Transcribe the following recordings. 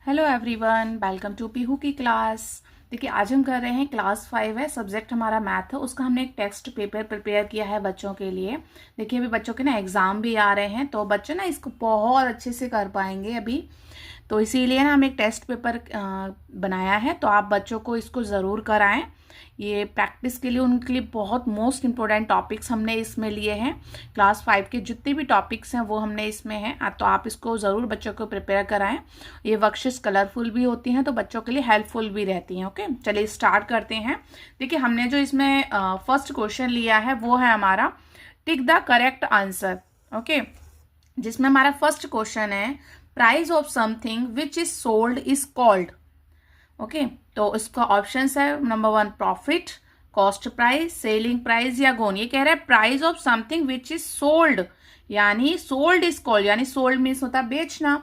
Hello everyone, welcome to Pihu की class. देखिए, आज हम कर रहे हैं क्लास 5 है, सब्जेक्ट हमारा मैथ है। उसका हमने एक टेक्स्ट पेपर प्रिपेयर किया है बच्चों के लिए। देखिए, अभी बच्चों के ना एग्ज़ाम भी आ रहे हैं, तो बच्चे ना इसको बहुत अच्छे से कर पाएंगे अभी। तो इसीलिए ना हम एक टेस्ट पेपर बनाया है, तो आप बच्चों को इसको ज़रूर कराएं। ये प्रैक्टिस के लिए उनके लिए बहुत मोस्ट इम्पोर्टेंट टॉपिक्स हमने इसमें लिए हैं। क्लास 5 के जितने भी टॉपिक्स हैं वो हमने इसमें हैं, तो आप इसको ज़रूर बच्चों को प्रिपेयर कराएं। ये वर्कशीट्स कलरफुल भी होती हैं, तो बच्चों के लिए हेल्पफुल भी रहती हैं। ओके, चलिए स्टार्ट करते हैं। देखिए, हमने जो इसमें फर्स्ट क्वेश्चन लिया है वो है हमारा tick the correct answer. Okay, जिसमें हमारा फर्स्ट क्वेश्चन है price of something which is sold is called. Okay, तो इसका ऑप्शन है number 1 profit, cost price, selling price या गोन। ये कह रहा है price of something which is sold, यानी सोल्ड इज कॉल्ड, यानी सोल्ड मीन्स होता है बेचना।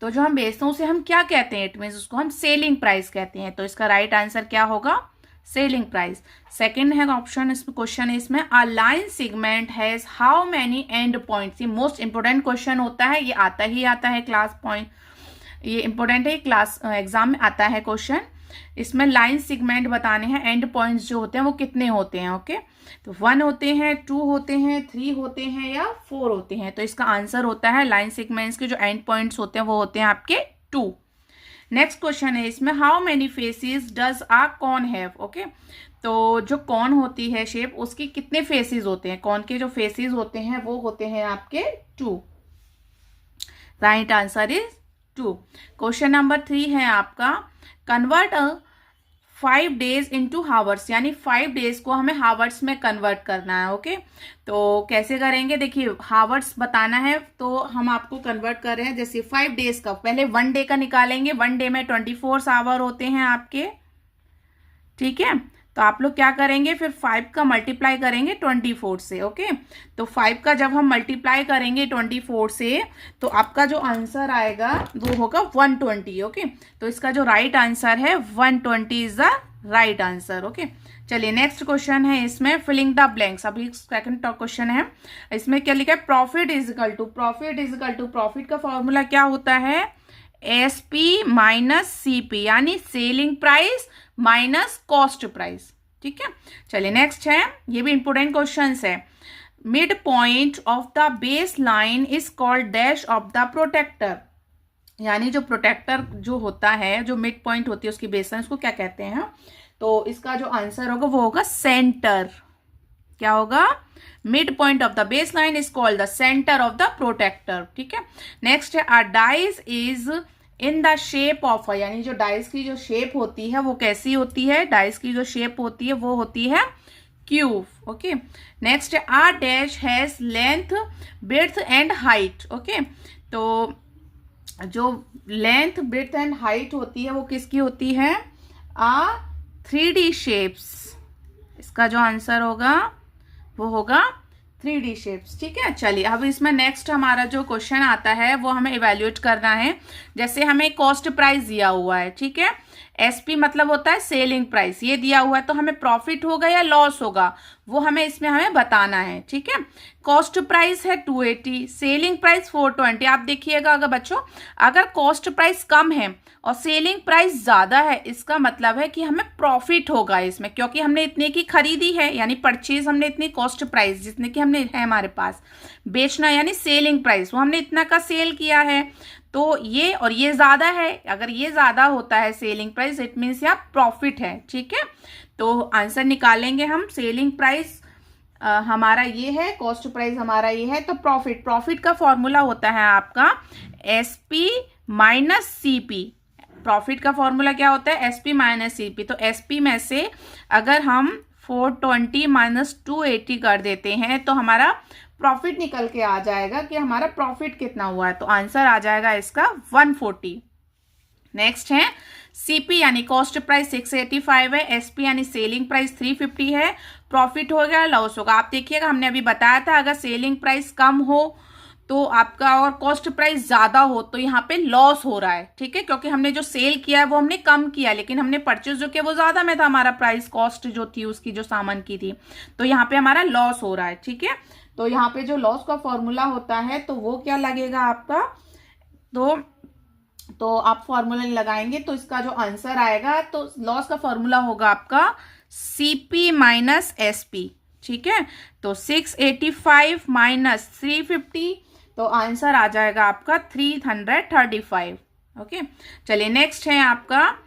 तो जो हम बेचते हैं उसे हम क्या कहते हैं? इट मीन्स उसको हम सेलिंग प्राइस कहते हैं। तो इसका राइट आंसर क्या होगा? Selling price. सेकंड है ऑप्शन, इसमें क्वेश्चन है इसमें a line segment has how many and points. ये मोस्ट इंपोर्टेंट क्वेश्चन होता है, ये आता ही आता है क्लास पॉइंट, ये इंपॉर्टेंट है, क्लास एग्जाम में आता है क्वेश्चन। इसमें लाइन सेगमेंट बताने हैं, एंड पॉइंट्स जो होते हैं वो कितने होते हैं। ओके, तो 1 होते हैं, 2 होते हैं, 3 होते हैं या 4 होते हैं। तो इसका आंसर होता है लाइन सेगमेंट्स के जो एंड पॉइंट्स होते हैं वो होते हैं आपके 2। नेक्स्ट क्वेश्चन है इसमें how many faces does a corn have. Okay, तो जो कॉर्न होती है शेप, उसकी कितने फेसेस होते हैं? कॉर्न के जो फेसेस होते हैं वो होते हैं आपके 2। Right answer is 2। Question number 3 है आपका कन्वर्ट 5 डेज इंटू हावर्स, यानी 5 डेज को हमें हावर्स में कन्वर्ट करना है। ओके, तो कैसे करेंगे? देखिए, हावर्स बताना है तो हम आपको कन्वर्ट कर रहे हैं। जैसे 5 डेज का पहले 1 डे का निकालेंगे। 1 डे में 24 आवर होते हैं आपके, ठीक है। तो आप लोग क्या करेंगे, फिर 5 का मल्टीप्लाई करेंगे 24 से। ओके, तो 5 का जब हम मल्टीप्लाई करेंगे 24 से तो आपका जो आंसर आएगा वो होगा 120। ओके, तो इसका जो राइट आंसर है 120 is the right answer. Okay, चलिए नेक्स्ट क्वेश्चन है इसमें फिलिंग द ब्लैंक्स। अभी सेकंड क्वेश्चन है, इसमें क्या लिखा है profit is equal to, profit का फॉर्मूला क्या होता है? एसपी माइनस सीपी, यानी selling price minus cost price. ठीक है, चलिए नेक्स्ट है, ये भी इंपोर्टेंट क्वेश्चन है। Mid point of the base line is called dash of the protractor, यानी जो प्रोटेक्टर जो होता है, जो मिड पॉइंट होती है उसकी बेस लाइन, उसको क्या कहते हैं? तो इसका जो आंसर होगा वो होगा सेंटर। क्या होगा? Mid point of the base line is called the centre of the protractor. ठीक है, नेक्स्ट है a dice is in the shape of, यानी जो डाइस की जो शेप होती है वो कैसी होती है? डाइस की जो शेप होती है वो होती है क्यूब। ओके, नेक्स्ट है a dash has length, breadth and height. Okay, तो जो लेंथ, ब्रेड्थ एंड हाइट होती है वो किसकी होती है? आ 3D शेप्स। इसका जो आंसर होगा वो होगा 3D शेप्स। ठीक है, चलिए अब इसमें नेक्स्ट हमारा जो क्वेश्चन आता है वो हमें इवेल्युएट करना है। जैसे हमें कॉस्ट प्राइस दिया हुआ है, ठीक है, एसपी मतलब होता है सेलिंग प्राइस, ये दिया हुआ है, तो हमें प्रॉफिट होगा या लॉस होगा वो हमें बताना है। ठीक है, कॉस्ट प्राइस है 280, सेलिंग प्राइस 420। आप देखिएगा अगर बच्चों, अगर कॉस्ट प्राइस कम है और सेलिंग प्राइस ज्यादा है, इसका मतलब है कि हमें प्रॉफिट होगा इसमें, क्योंकि हमने इतने की खरीदी है, यानी परचेज हमने इतनी, कॉस्ट प्राइस जितने की हमने है हमारे पास, बेचना यानी सेलिंग प्राइस, वो हमने इतना का सेल किया है, तो ये और ये ज्यादा है। अगर ये ज्यादा होता है सेलिंग प्राइस, इट मीन्स यहाँ प्रॉफिट है। ठीक है, तो आंसर निकालेंगे हम। सेलिंग प्राइस हमारा ये है, कॉस्ट प्राइस हमारा ये है, तो प्रॉफिट का फॉर्मूला होता है आपका एसपी माइनस सीपी। प्रॉफिट का फॉर्मूला क्या होता है? SP minus CP. तो एसपी में से अगर हम 420 माइनस 280 कर देते हैं तो हमारा प्रॉफिट निकल के आ जाएगा कि हमारा प्रॉफिट कितना हुआ है, तो आंसर आ जाएगा इसका 140। नेक्स्ट है सीपी यानी कॉस्ट प्राइस 685 है, एसपी यानी सेलिंग प्राइस 350 है, प्रॉफिट हो गया लॉस होगा। आप देखिएगा, हमने अभी बताया था अगर सेलिंग प्राइस कम हो तो आपका और कॉस्ट प्राइस ज्यादा हो तो यहाँ पे लॉस हो रहा है। ठीक है, क्योंकि हमने जो सेल किया है वो हमने कम किया, लेकिन हमने परचेज जो किया वो ज्यादा में था, हमारा प्राइस कॉस्ट जो थी उसकी जो सामान की थी, तो यहाँ पे हमारा लॉस हो रहा है। ठीक है, तो यहाँ पे जो लॉस का फॉर्मूला होता है तो वो क्या लगेगा आपका? तो तो आप फॉर्मूला लगाएंगे तो इसका जो आंसर आएगा, तो लॉस का फॉर्मूला होगा आपका CP माइनस SP। ठीक है, तो 685 माइनस 350, तो आंसर आ जाएगा आपका 335। ओके, चलिए नेक्स्ट है आपका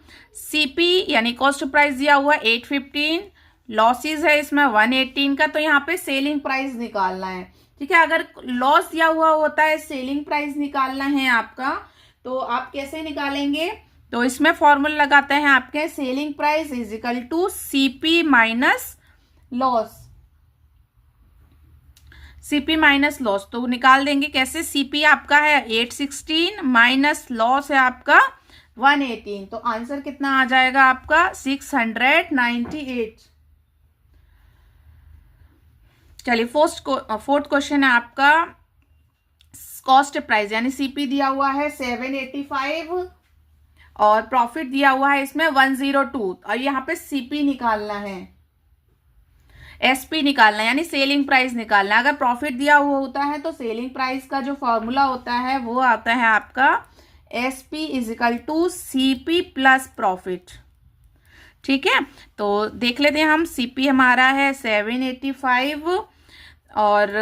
CP यानी कॉस्ट प्राइस दिया हुआ 815, लॉसेस है इसमें 118 का, तो यहाँ पे सेलिंग प्राइस निकालना है। ठीक है, अगर लॉस दिया हुआ होता है, सेलिंग प्राइस निकालना है आपका, तो आप कैसे निकालेंगे? तो इसमें फॉर्मूला लगाते हैं आपके, selling price is equal to CP minus loss, CP minus loss. तो निकाल देंगे कैसे? CP आपका है 816 माइनस लॉस है आपका 118, तो आंसर कितना आ जाएगा आपका 698। चलिए फोर्थ क्वेश्चन है आपका कॉस्ट प्राइस यानी CP दिया हुआ है 785 और प्रॉफिट दिया हुआ है इसमें 102, और यहाँ पे CP निकालना है, SP निकालना है यानी सेलिंग प्राइस निकालना है। अगर प्रॉफिट दिया हुआ होता है तो सेलिंग प्राइस का जो फॉर्मूला होता है वो आता है आपका SP is equal to CP plus profit. ठीक है, तो देख लेते हैं हम, CP हमारा है 785 और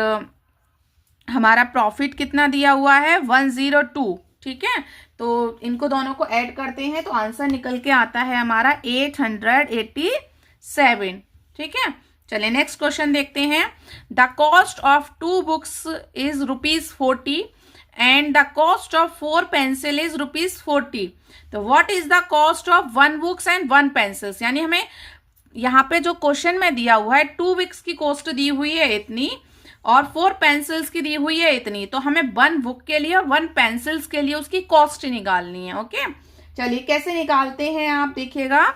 हमारा प्रॉफिट कितना दिया हुआ है 102। ठीक है, तो इनको दोनों को ऐड करते हैं तो आंसर निकल के आता है हमारा 887। ठीक है, चलिए नेक्स्ट क्वेश्चन देखते हैं। The cost of 2 books is ₹40 and the cost of 4 pencil is ₹40। तो what is the cost of 1 books and 1 pencils, यानी हमें यहाँ पे जो क्वेश्चन में दिया हुआ है 2 बुक्स की कॉस्ट दी हुई है इतनी और 4 पेंसिल्स की दी हुई है इतनी, तो हमें 1 बुक के लिए और 1 पेंसिल्स के लिए उसकी कॉस्ट निकालनी है। ओके, चलिए कैसे निकालते हैं आप देखिएगा।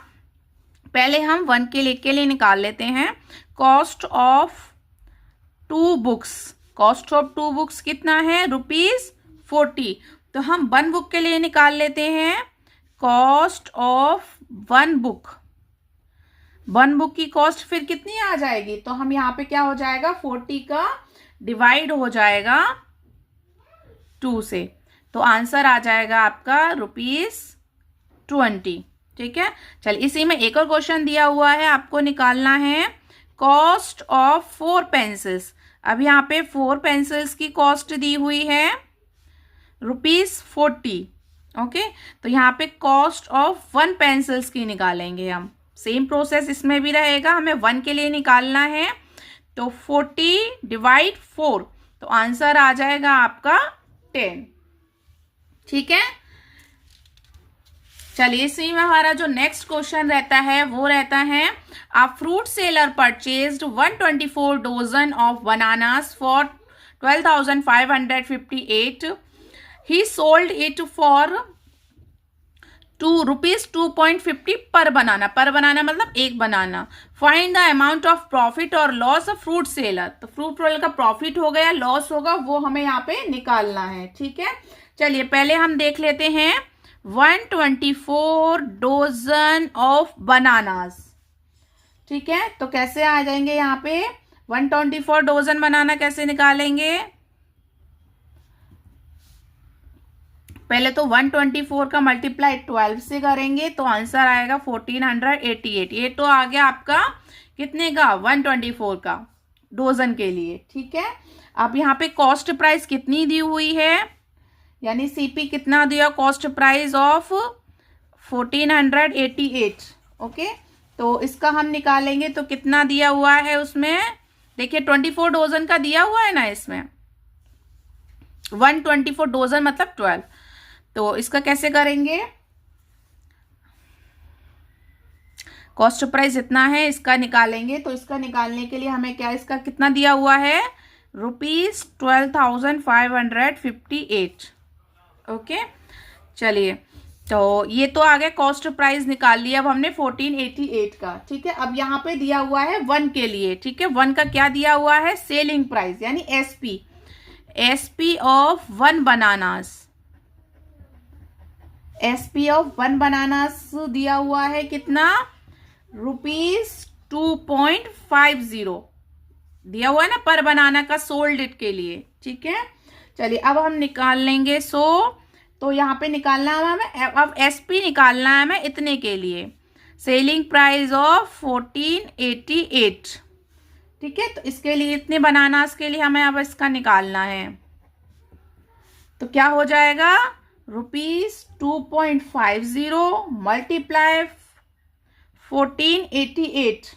पहले हम 1 के लिए निकाल लेते हैं cost of 2 books. Cost of 2 books कितना है ₹40, तो हम 1 बुक के लिए निकाल लेते हैं कॉस्ट ऑफ 1 बुक। 1 बुक की कॉस्ट फिर कितनी आ जाएगी, तो हम यहाँ पे क्या हो जाएगा 40 का डिवाइड हो जाएगा 2 से, तो आंसर आ जाएगा आपका ₹20। ठीक है, चलिए इसी में एक और क्वेश्चन दिया हुआ है, आपको निकालना है कॉस्ट ऑफ 4 पेंसिल्स। अब यहाँ पे 4 पेंसिल्स की कॉस्ट दी हुई है ₹40। ओके, तो यहाँ पे कॉस्ट ऑफ 1 पेंसिल्स की निकालेंगे हम। सेम प्रोसेस इसमें भी रहेगा, हमें 1 के लिए निकालना है, तो 40 डिवाइड 4, तो आंसर आ जाएगा आपका 10। ठीक है, चलिए इसी में हमारा जो नेक्स्ट क्वेश्चन रहता है वो रहता है a fruit seller purchased 124 dozen of bananas for 12,558। He sold it for ₹2.50 per banana. Per banana मतलब एक banana. Find the amount of profit और लॉस ऑफ फ्रूट सेलर। तो फ्रूट सेलर का प्रॉफिट होगा या लॉस होगा वो हमें यहाँ पे निकालना है। ठीक है, चलिए पहले हम देख लेते हैं 124 डोजन ऑफ बनानास। ठीक है, तो कैसे आ जाएंगे यहाँ पे 124 डोजन बनाना कैसे निकालेंगे? पहले तो 124 का मल्टीप्लाई 12 से करेंगे तो आंसर आएगा 1488। ये तो आ गया आपका कितने का 124 का डोजन के लिए। ठीक है, अब यहाँ पे कॉस्ट प्राइस कितनी दी हुई है, यानी CP कितना दिया, कॉस्ट प्राइस ऑफ 1488। ओके, तो इसका हम निकालेंगे तो कितना दिया हुआ है उसमें, देखिए 24 डोजन का दिया हुआ है ना इसमें, 124 डोजन मतलब 12। तो इसका कैसे करेंगे, कॉस्ट प्राइस इतना है इसका निकालेंगे, तो इसका निकालने के लिए हमें क्या, इसका कितना दिया हुआ है ₹12,558। ओके, चलिए तो ये तो आ गया कॉस्ट प्राइस निकाल लिया अब हमने 1488 का। ठीक है, अब यहाँ पे दिया हुआ है 1 के लिए। ठीक है, 1 का क्या दिया हुआ है, सेलिंग प्राइस यानी SP of 1 bananas. SP of 1 bananas दिया हुआ है कितना, ₹2.50 दिया हुआ है ना पर बनाना का, सोल्ड इट के लिए। ठीक है, चलिए अब हम निकाल लेंगे। सो तो यहाँ पे निकालना है हमें, अब SP निकालना है हमें इतने के लिए, सेलिंग प्राइस ऑफ 1488। ठीक है, तो इसके लिए इतने बनानास के लिए हमें अब इसका निकालना है। तो क्या हो जाएगा, ₹2.50 मल्टीप्लाई 1488।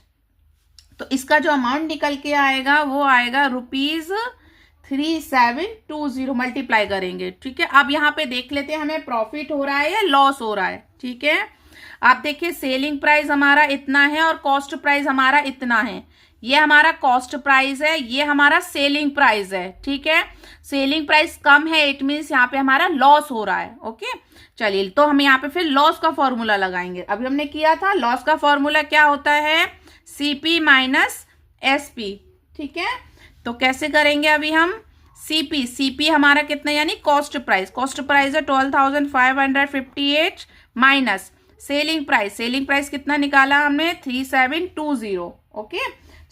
तो इसका जो अमाउंट निकल के आएगा वो आएगा ₹3720 मल्टीप्लाई करेंगे। ठीक है, अब यहाँ पे देख लेते हैं हमें प्रॉफिट हो रहा है या लॉस हो रहा है। ठीक है, आप देखिए सेलिंग प्राइस हमारा इतना है और कॉस्ट प्राइस हमारा इतना है। ये हमारा कॉस्ट प्राइस है, ये हमारा सेलिंग प्राइस है। ठीक है, सेलिंग प्राइस कम है, इट मीन्स यहाँ पे हमारा लॉस हो रहा है। ओके, चलिए तो हम यहाँ पे फिर लॉस का फॉर्मूला लगाएंगे। अभी हमने किया था, लॉस का फॉर्मूला क्या होता है, CP माइनस SP। ठीक है, तो कैसे करेंगे अभी हम, CP हमारा कितना, यानी कॉस्ट प्राइस है 12,558 माइनस सेलिंग प्राइस कितना निकाला हमने, 3720। ओके,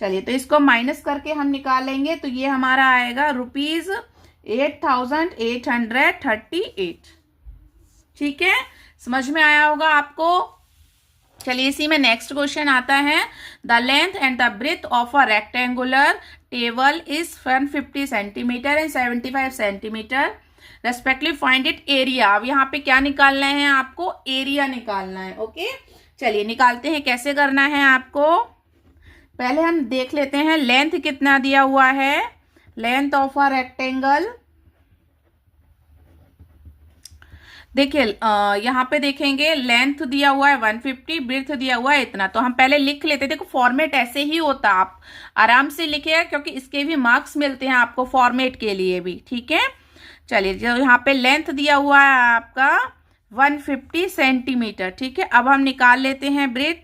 चलिए तो इसको माइनस करके हम निकालेंगे, तो ये हमारा आएगा ₹8,838। ठीक है, समझ में आया होगा आपको। चलिए इसी में नेक्स्ट क्वेश्चन आता है, the length and the breadth of a rectangular table is 150 centimetre and 75 centimetre respectively, find it area. अब यहाँ पे क्या निकालना है आपको, एरिया निकालना है। ओके, चलिए निकालते हैं, कैसे करना है आपको। पहले हम देख लेते हैं लेंथ कितना दिया हुआ है, लेंथ ऑफ अ रेक्टेंगल। देखिए यहाँ पे देखेंगे लेंथ दिया हुआ है 150, ब्रेथ दिया हुआ है इतना। तो हम पहले लिख लेते, देखो फॉर्मेट ऐसे ही होता, आप आराम से लिखिएगा क्योंकि इसके भी मार्क्स मिलते हैं आपको फॉर्मेट के लिए भी। ठीक है, चलिए जो यहाँ पे लेंथ दिया हुआ है आपका 150 सेंटीमीटर। ठीक है, अब हम निकाल लेते हैं ब्रेथ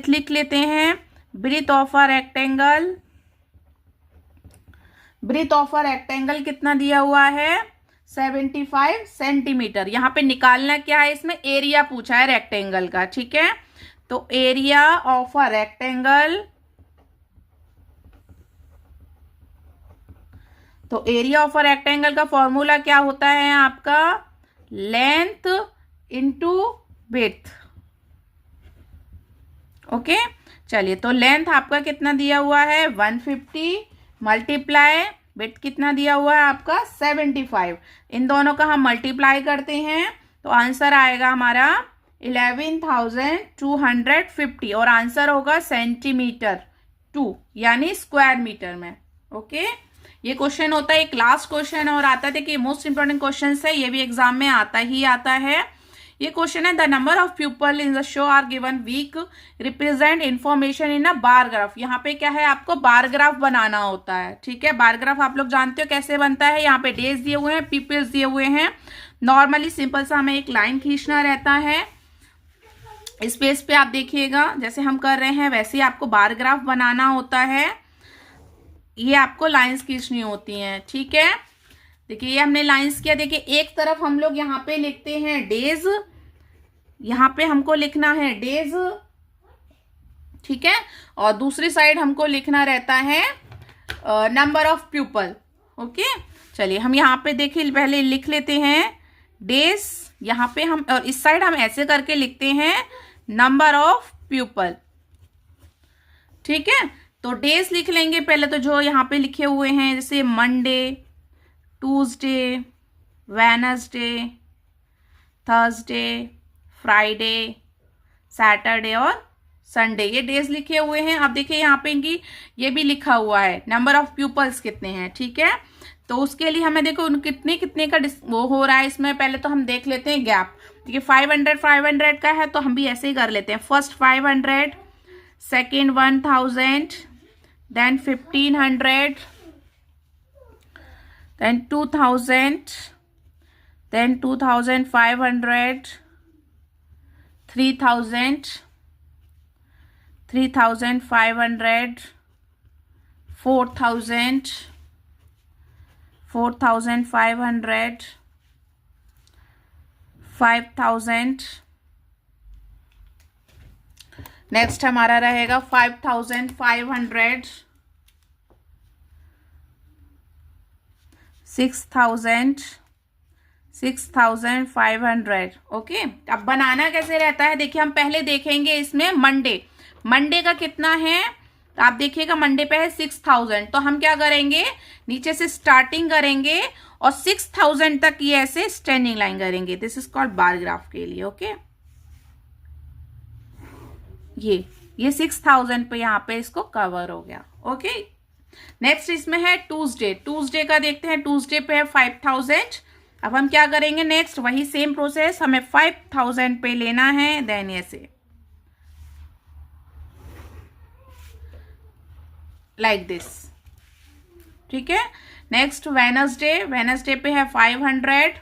लिख लेते हैं, ब्रेथ ऑफ अ रेक्टेंगल कितना दिया हुआ है, 75 सेंटीमीटर। यहाँ पे निकालना क्या है, इसमें एरिया पूछा है रेक्टेंगल का। ठीक है, तो एरिया ऑफ अ रेक्टेंगल, तो एरिया ऑफ अ रेक्टेंगल का फॉर्मूला क्या होता है आपका, लेंथ इंटू ब्रेथ। ओके, चलिए तो लेंथ आपका कितना दिया हुआ है 150 मल्टीप्लाई ब्रेथ कितना दिया हुआ है आपका 75। इन दोनों का हम मल्टीप्लाई करते हैं तो आंसर आएगा हमारा 11,250 और आंसर होगा सेंटीमीटर 2 यानी स्क्वायर मीटर में। ओके, ये क्वेश्चन होता है, एक लास्ट क्वेश्चन और आता है कि मोस्ट इंपॉर्टेंट क्वेश्चन है, ये भी एग्जाम में आता है। ये क्वेश्चन है, the number of people in the show are given week, represent information in a bar graph. यहाँ पे क्या है, आपको बार ग्राफ बनाना होता है। ठीक है, बार ग्राफ आप लोग जानते हो कैसे बनता है, यहाँ पे डेज दिए हुए हैं, पीपल्स दिए हुए हैं। नॉर्मली सिंपल सा हमें एक लाइन खींचना रहता है, इस पेज पे आप देखिएगा जैसे हम कर रहे हैं वैसे ही आपको बार ग्राफ बनाना होता है। ये आपको लाइंस खींचनी होती हैं। ठीक है, देखिए ये हमने लाइंस किया। देखिए एक तरफ हम लोग यहाँ पे लिखते हैं डेज, यहाँ पे हमको लिखना है डेज। ठीक है, और दूसरी साइड हमको लिखना रहता है नंबर ऑफ पीपल। ओके, चलिए हम यहाँ पे देखिए पहले लिख लेते हैं डेज, यहाँ पे हम, और इस साइड हम ऐसे करके लिखते हैं नंबर ऑफ पीपल। ठीक है, तो डेज लिख लेंगे पहले, तो जो यहाँ पे लिखे हुए हैं जैसे Monday, Tuesday, Wednesday, Thursday, Friday, Saturday और संडे, ये डेज लिखे हुए हैं। अब देखिए यहाँ पे इनकी ये भी लिखा हुआ है नंबर ऑफ पीपल्स कितने हैं। ठीक है, तो उसके लिए हमें देखो कितने कितने का वो हो रहा है इसमें। पहले तो हम देख लेते हैं गैप। देखिए 500 का है तो हम भी ऐसे ही कर लेते हैं, first 500, second 1000, then 1500, then 2000, then 2500, 3000, 3500, 4000, 4500, 5000। Next हमारा रहेगा 5500, 6000, 6,500। ओके, अब बनाना कैसे रहता है, देखिए हम पहले देखेंगे इसमें मंडे का कितना है, तो आप देखिएगा मंडे पे है 6,000, तो हम क्या करेंगे, नीचे से स्टार्टिंग करेंगे और 6,000 तक ये ऐसे स्टैंडिंग लाइन करेंगे। This is called bar graph के लिए। ओके, ये 6,000 पे यहाँ पे इसको कवर हो गया। ओके, नेक्स्ट इसमें है ट्यूसडे का देखते हैं। ट्यूसडे पे है 5,000। अब हम क्या करेंगे, नेक्स्ट वही सेम प्रोसेस, हमें 5,000 पे लेना है, देन ऐसे लाइक दिस। ठीक है, नेक्स्ट वेनसडे पे है 500,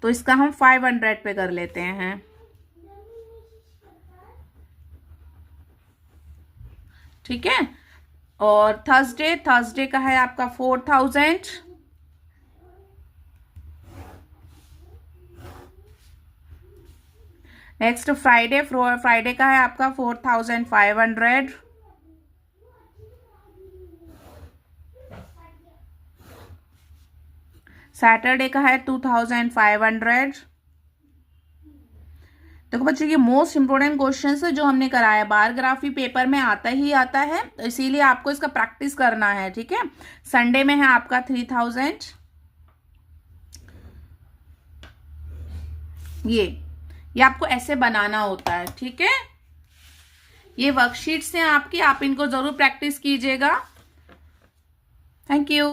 तो इसका हम 500 पे कर लेते हैं। ठीक है, और थर्सडे का है आपका 4,000। नेक्स्ट फ्राइडे का है आपका 4,500। सैटरडे का है 2,500। देखो बच्चों, ये मोस्ट इंपोर्टेंट क्वेश्चन है जो हमने कराया, बायोग्राफी पेपर में आता ही आता है, तो इसीलिए आपको इसका प्रैक्टिस करना है। ठीक है, संडे में है आपका 3,000। ये आपको ऐसे बनाना होता है। ठीक है, ये वर्कशीट्स हैं आपकी, आप इनको जरूर प्रैक्टिस कीजिएगा। Thank you.